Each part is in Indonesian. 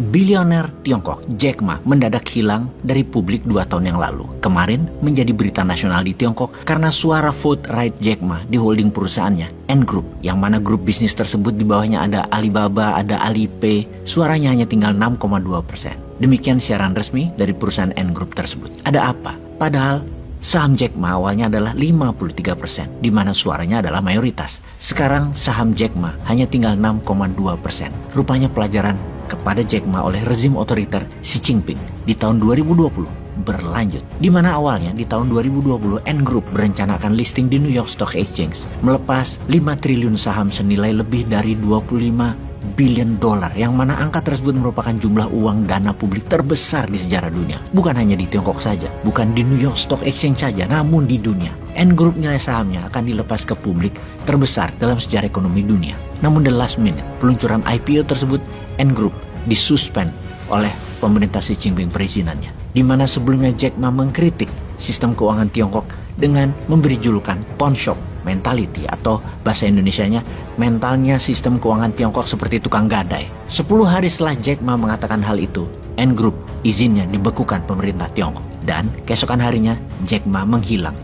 Bilioner Tiongkok Jack Ma mendadak hilang dari publik 2 tahun yang lalu. Kemarin menjadi berita nasional di Tiongkok karena suara vote right Jack Ma di holding perusahaannya Ant Group, yang mana grup bisnis tersebut di bawahnya ada Alibaba, ada Alipay, suaranya hanya tinggal 6,2%. Demikian siaran resmi dari perusahaan Ant Group tersebut. Ada apa? Padahal saham Jack Ma awalnya adalah 53%, di mana suaranya adalah mayoritas. Sekarang saham Jack Ma hanya tinggal 6,2%. Rupanya pelajaran kepada Jack Ma oleh rezim otoriter Xi Jinping di tahun 2020 berlanjut, di mana awalnya di tahun 2020 Ant Group berencana akan listing di New York Stock Exchange, melepas 5 triliun saham senilai lebih dari 25 billion dolar, yang mana angka tersebut merupakan jumlah uang dana publik terbesar di sejarah dunia. Bukan hanya di Tiongkok saja, bukan di New York Stock Exchange saja, namun di dunia. Ant Group nilai sahamnya akan dilepas ke publik terbesar dalam sejarah ekonomi dunia. Namun the last minute, peluncuran IPO tersebut, Ant Group disuspend oleh pemerintah Xi Jinping perizinannya, di mana sebelumnya Jack Ma mengkritik sistem keuangan Tiongkok dengan memberi julukan pawn shop mentality, atau bahasa Indonesianya mentalnya sistem keuangan Tiongkok seperti tukang gadai. 10 hari setelah Jack Ma mengatakan hal itu, Ant Group izinnya dibekukan pemerintah Tiongkok, dan keesokan harinya Jack Ma menghilang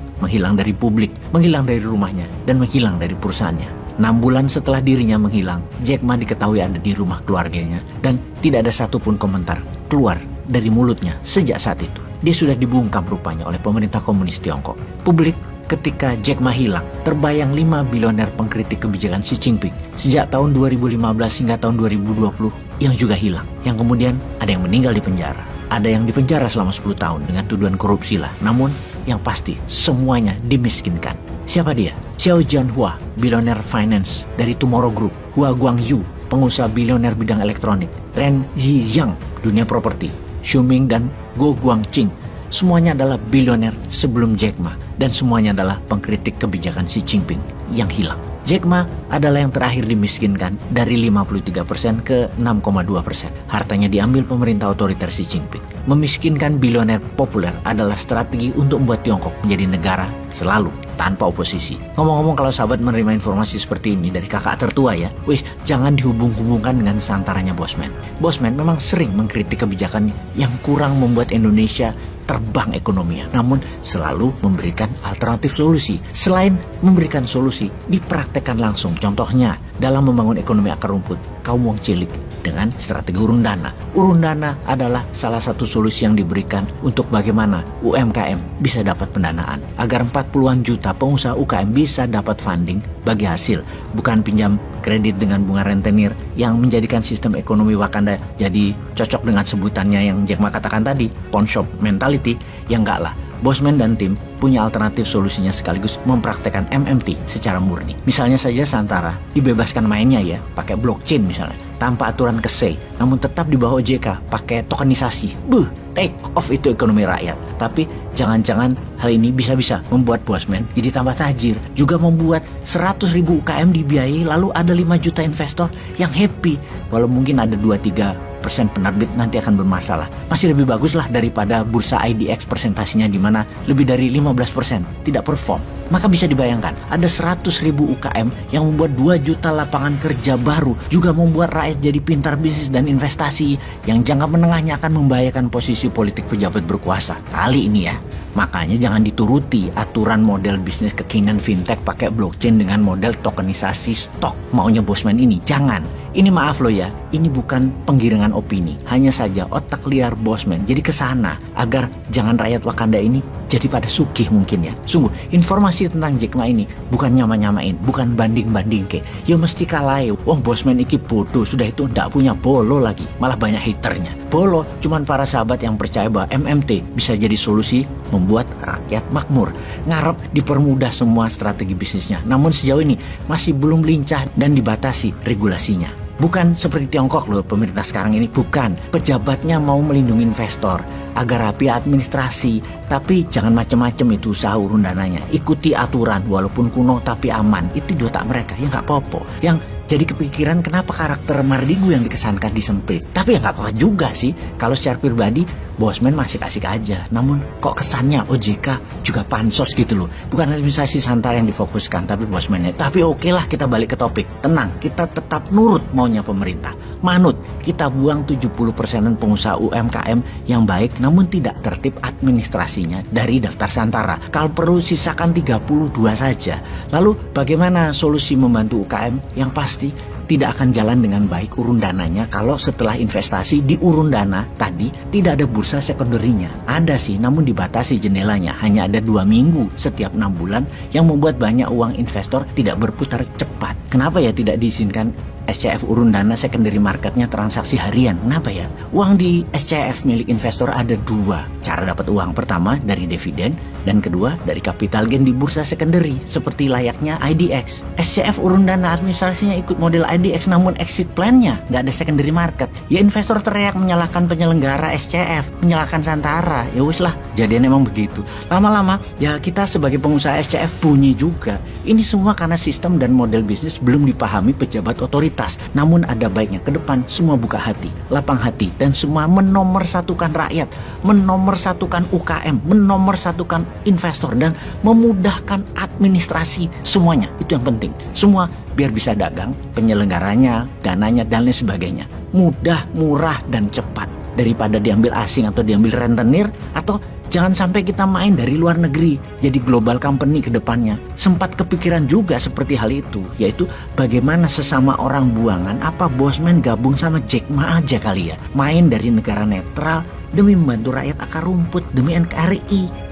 dari publik, menghilang dari rumahnya, dan menghilang dari perusahaannya. 6 bulan setelah dirinya menghilang, Jack Ma diketahui ada di rumah keluarganya dan tidak ada satupun komentar keluar dari mulutnya sejak saat itu. Dia sudah dibungkam rupanya oleh pemerintah komunis Tiongkok. Publik ketika Jack Ma hilang terbayang 5 bilioner pengkritik kebijakan Xi Jinping sejak tahun 2015 hingga tahun 2020 yang juga hilang. Yang kemudian ada yang meninggal di penjara, ada yang dipenjara selama 10 tahun dengan tuduhan korupsi lah. Namun yang pasti semuanya dimiskinkan. Siapa dia? Xiao Jianhua, bilioner finance dari Tomorrow Group, Hua Guangyu, pengusaha bilioner bidang elektronik, Ren Zhijiang, dunia properti, Xiuming dan Guo Guangqing, semuanya adalah bilioner sebelum Jack Ma, dan semuanya adalah pengkritik kebijakan Xi Jinping yang hilang. Jack Ma adalah yang terakhir dimiskinkan dari 53% ke 6,2%. Hartanya diambil pemerintah otoriter Xi Jinping. Memiskinkan bilioner populer adalah strategi untuk membuat Tiongkok menjadi negara selalu tanpa oposisi. Ngomong-ngomong, kalau sahabat menerima informasi seperti ini dari kakak tertua ya, jangan dihubung-hubungkan dengan santarannya Bosman. Bosman memang sering mengkritik kebijakan yang kurang membuat Indonesia terbang ekonominya, namun selalu memberikan alternatif solusi. Selain memberikan solusi, dipraktekkan langsung. Contohnya dalam membangun ekonomi akar rumput kaum wong cilik dengan strategi urun dana. Urun dana adalah salah satu solusi yang diberikan untuk bagaimana UMKM bisa dapat pendanaan, agar 40-an juta pengusaha UKM bisa dapat funding bagi hasil, bukan pinjam kredit dengan bunga rentenir yang menjadikan sistem ekonomi Wakanda jadi cocok dengan sebutannya yang Jack Ma katakan tadi, pawn shop mentality. Ya enggak lah. Bosman dan tim punya alternatif solusinya sekaligus mempraktekkan MMT secara murni. Misalnya saja Santara dibebaskan mainnya ya, pakai blockchain misalnya, tanpa aturan KSEI, namun tetap di bawah OJK pakai tokenisasi. Take off itu ekonomi rakyat. Tapi jangan-jangan hal ini bisa-bisa membuat Bosman jadi tambah tajir, juga membuat 100.000 UKM dibiayai, lalu ada 5 juta investor yang happy. Walau mungkin ada 2-3% penerbit nanti akan bermasalah, masih lebih bagus lah daripada bursa IDX presentasinya di mana lebih dari 15% tidak perform. Maka bisa dibayangkan ada 100.000 UKM yang membuat 2 juta lapangan kerja baru, juga membuat rakyat jadi pintar bisnis dan investasi, yang jangka menengahnya akan membahayakan posisi politik pejabat berkuasa kali ini ya. Makanya jangan dituruti aturan model bisnis kekinian fintech pakai blockchain dengan model tokenisasi stok maunya Bosman ini. Jangan. Ini maaf loh ya, ini bukan penggiringan opini. Hanya saja otak liar Bosman jadi kesana agar jangan rakyat Wakanda ini jadi pada sugih mungkin ya. Sungguh, informasi tentang Jack Ma ini bukan nyama-nyamain, bukan banding-banding ke. Ya mesti kalah. Wong Bosman iki bodoh, sudah itu ndak punya bolo lagi, malah banyak haternya. Bolo cuman para sahabat yang percaya bahwa MMT bisa jadi solusi membuat rakyat makmur. Ngarep dipermudah semua strategi bisnisnya. Namun sejauh ini masih belum lincah dan dibatasi regulasinya. Bukan seperti Tiongkok loh pemerintah sekarang ini, bukan. Pejabatnya mau melindungi investor agar rapi administrasi, tapi jangan macam-macam itu usaha urun dananya. Ikuti aturan walaupun kuno tapi aman, itu di otak mereka, ya nggak apa-apa. Yang jadi kepikiran kenapa karakter Mardigu yang dikesankan disemprit. Tapi ya nggak apa-apa juga sih. Kalau secara pribadi Bosman masih asik aja. Namun kok kesannya OJK juga pansos gitu loh. Bukan administrasi Santara yang difokuskan, tapi Bosman. Tapi oke lah, kita balik ke topik. Tenang, kita tetap nurut maunya pemerintah. Manut, kita buang 70%-an pengusaha UMKM yang baik namun tidak tertib administrasinya dari daftar Santara. Kalau perlu sisakan 32 saja. Lalu bagaimana solusi membantu UKM? Yang pasti tidak akan jalan dengan baik urun dananya kalau setelah investasi di urun dana tadi tidak ada bursa sekunderinya. Ada sih, namun dibatasi jendelanya. Hanya ada 2 minggu setiap 6 bulan yang membuat banyak uang investor tidak berputar cepat. Kenapa ya tidak diizinkan SCF urun dana secondary marketnya transaksi harian? Kenapa ya? Uang di SCF milik investor ada 2 cara dapat uang. Pertama dari dividen dan kedua dari capital gain di bursa secondary seperti layaknya IDX. SCF urun dana administrasinya ikut model IDX namun exit plan-nya nggak ada secondary market. Ya investor teriak menyalahkan penyelenggara SCF, menyalahkan Santara. Ya wis lah, jadinya emang begitu. Lama-lama ya kita sebagai pengusaha SCF bunyi juga. Ini semua karena sistem dan model bisnis belum dipahami pejabat otoritas. Namun ada baiknya ke depan semua buka hati, lapang hati dan semua menomorsatukan rakyat, menomorsatukan UKM, menomorsatukan investor dan memudahkan administrasi semuanya. Itu yang penting. Semua biar bisa dagang, penyelenggaranya, dananya dan lain sebagainya. Mudah, murah dan cepat daripada diambil asing atau diambil rentenir atau jangan sampai kita main dari luar negeri jadi global company ke depannya. Sempat kepikiran juga seperti hal itu, yaitu bagaimana sesama orang buangan apa Bosman gabung sama Jack Ma aja kali ya. Main dari negara netral demi membantu rakyat akar rumput, demi NKRI.